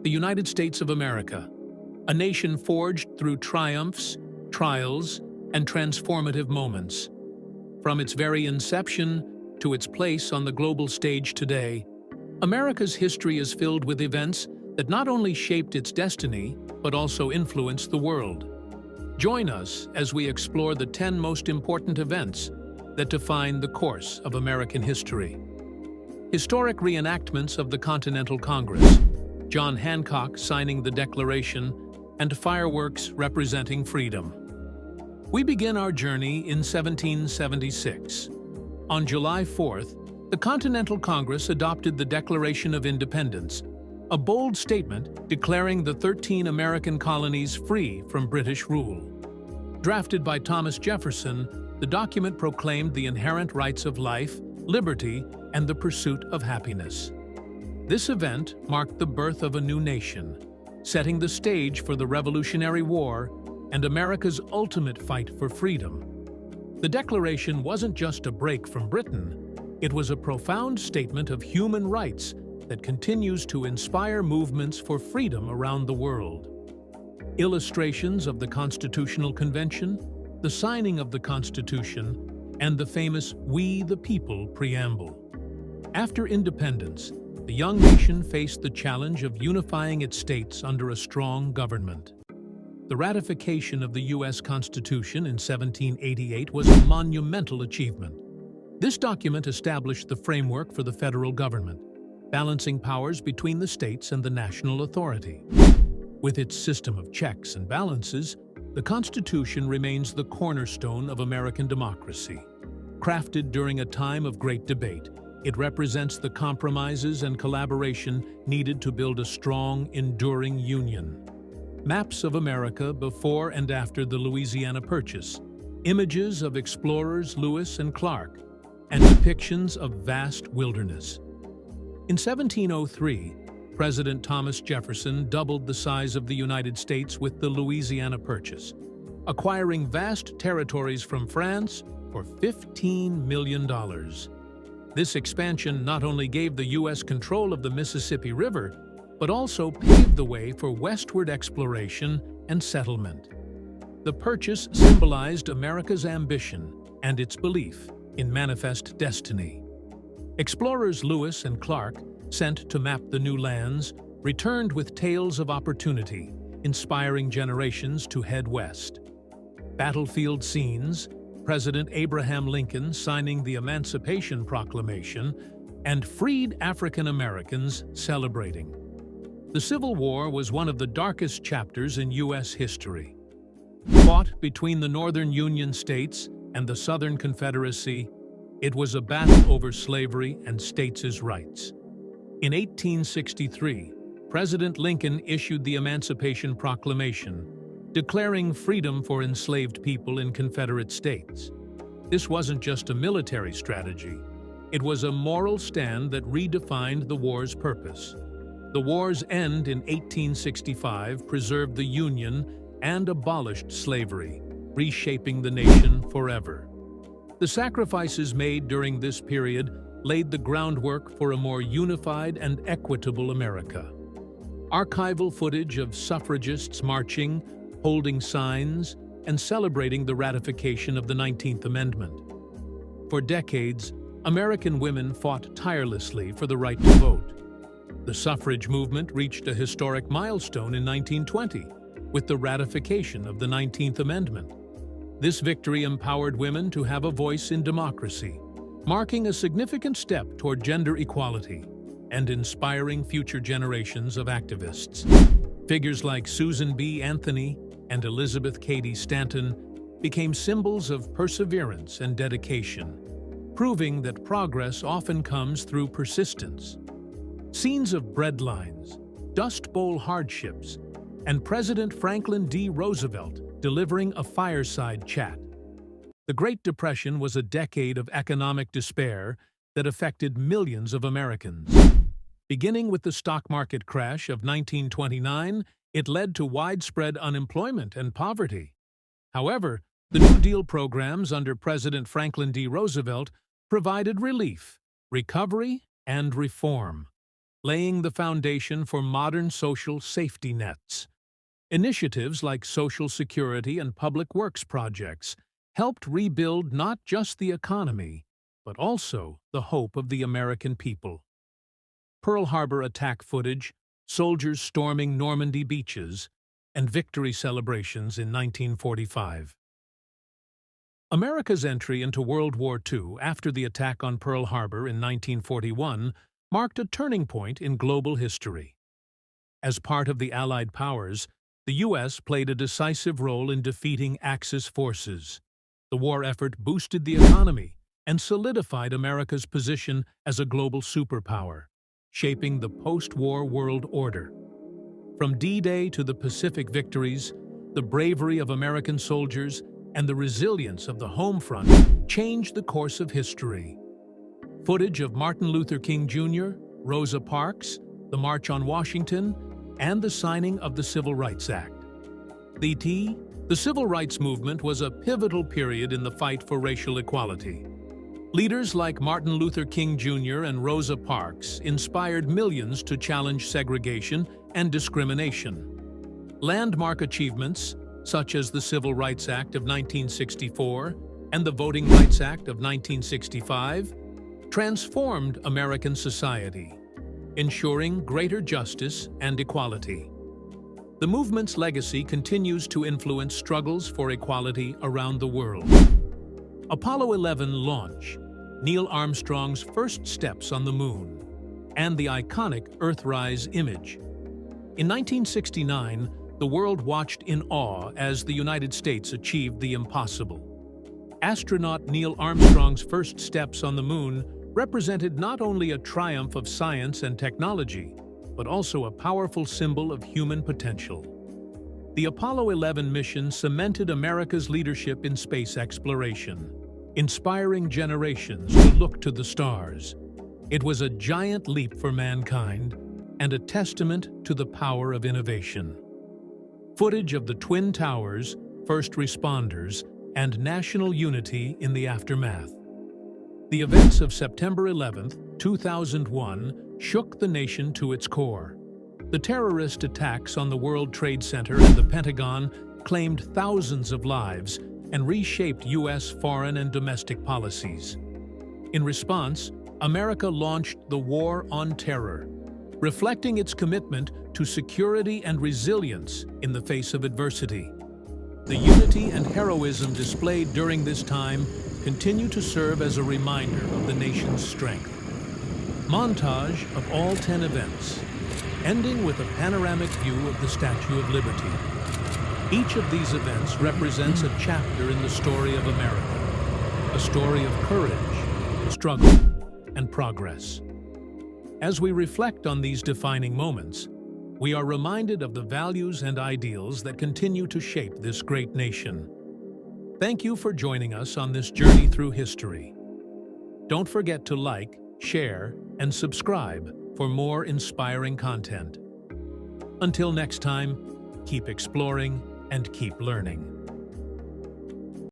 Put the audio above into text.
the United States of America, a nation forged through triumphs, trials, and transformative moments. From its very inception to its place on the global stage today, America's history is filled with events that not only shaped its destiny, but also influenced the world. Join us as we explore the 10 most important events that define the course of American history. Historic reenactments of the Continental Congress, John Hancock signing the Declaration, and fireworks representing freedom. We begin our journey in 1776. On July 4th, the Continental Congress adopted the Declaration of Independence, a bold statement declaring the 13 American colonies free from British rule. Drafted by Thomas Jefferson, the document proclaimed the inherent rights of life, liberty, and the pursuit of happiness. This event marked the birth of a new nation, setting the stage for the Revolutionary War and America's ultimate fight for freedom. The Declaration wasn't just a break from Britain, it was a profound statement of human rights that continues to inspire movements for freedom around the world. Illustrations of the Constitutional Convention, the signing of the Constitution, and the famous "We the People" preamble. After independence, the young nation faced the challenge of unifying its states under a strong government. The ratification of the U.S. Constitution in 1788 was a monumental achievement. This document established the framework for the federal government, balancing powers between the states and the national authority. With its system of checks and balances, the Constitution remains the cornerstone of American democracy. Crafted during a time of great debate, it represents the compromises and collaboration needed to build a strong, enduring union. Maps of America before and after the Louisiana Purchase, images of explorers Lewis and Clark, and depictions of vast wilderness. In 1703, President Thomas Jefferson doubled the size of the United States with the Louisiana Purchase, acquiring vast territories from France for $15 million. This expansion not only gave the U.S. control of the Mississippi River, but also paved the way for westward exploration and settlement. The purchase symbolized America's ambition and its belief in manifest destiny. Explorers Lewis and Clark, sent to map the new lands, returned with tales of opportunity, inspiring generations to head west. Battlefield scenes, President Abraham Lincoln signing the Emancipation Proclamation, and freed African Americans celebrating. The Civil War was one of the darkest chapters in U.S. history. Fought between the Northern Union states and the Southern Confederacy, it was a battle over slavery and states' rights. In 1863, President Lincoln issued the Emancipation Proclamation, declaring freedom for enslaved people in Confederate states. This wasn't just a military strategy. It was a moral stand that redefined the war's purpose. The war's end in 1865 preserved the Union and abolished slavery, reshaping the nation forever. The sacrifices made during this period laid the groundwork for a more unified and equitable America. Archival footage of suffragists marching, holding signs, and celebrating the ratification of the 19th Amendment. For decades, American women fought tirelessly for the right to vote. The suffrage movement reached a historic milestone in 1920 with the ratification of the 19th Amendment. This victory empowered women to have a voice in democracy, marking a significant step toward gender equality and inspiring future generations of activists. Figures like Susan B. Anthony and Elizabeth Cady Stanton became symbols of perseverance and dedication, proving that progress often comes through persistence. Scenes of breadlines, Dust Bowl hardships, and President Franklin D. Roosevelt delivering a fireside chat. The Great Depression was a decade of economic despair that affected millions of Americans. Beginning with the stock market crash of 1929, it led to widespread unemployment and poverty. However, the New Deal programs under President Franklin D. Roosevelt provided relief, recovery, and reform. laying the foundation for modern social safety nets. Initiatives like Social Security and public works projects helped rebuild not just the economy, but also the hope of the American people. Pearl Harbor attack footage, soldiers storming Normandy beaches, and victory celebrations in 1945. America's entry into World War II after the attack on Pearl Harbor in 1941 marked a turning point in global history. As part of the Allied powers, the U.S. played a decisive role in defeating Axis forces. The war effort boosted the economy and solidified America's position as a global superpower, shaping the post-war world order. From D-Day to the Pacific victories, the bravery of American soldiers and the resilience of the home front changed the course of history. Footage of Martin Luther King Jr., Rosa Parks, the March on Washington, and the signing of the Civil Rights Act. The Civil Rights Movement was a pivotal period in the fight for racial equality. Leaders like Martin Luther King Jr. and Rosa Parks inspired millions to challenge segregation and discrimination. Landmark achievements, such as the Civil Rights Act of 1964 and the Voting Rights Act of 1965, transformed American society, ensuring greater justice and equality. The movement's legacy continues to influence struggles for equality around the world. Apollo 11 launch, Neil Armstrong's first steps on the moon, and the iconic Earthrise image. In 1969, the world watched in awe as the United States achieved the impossible. Astronaut Neil Armstrong's first steps on the moon represented not only a triumph of science and technology, but also a powerful symbol of human potential. The Apollo 11 mission cemented America's leadership in space exploration, inspiring generations to look to the stars. It was a giant leap for mankind and a testament to the power of innovation. Footage of the Twin Towers, first responders, and national unity in the aftermath. The events of September 11, 2001 shook the nation to its core. The terrorist attacks on the World Trade Center and the Pentagon claimed thousands of lives and reshaped U.S. foreign and domestic policies. In response, America launched the War on Terror, reflecting its commitment to security and resilience in the face of adversity. The unity and heroism displayed during this time continue to serve as a reminder of the nation's strength. Montage of all 10 events, ending with a panoramic view of the Statue of Liberty. Each of these events represents a chapter in the story of America, a story of courage, struggle, and progress. As we reflect on these defining moments, we are reminded of the values and ideals that continue to shape this great nation. Thank you for joining us on this journey through history. Don't forget to like, share, and subscribe for more inspiring content. Until next time, keep exploring and keep learning.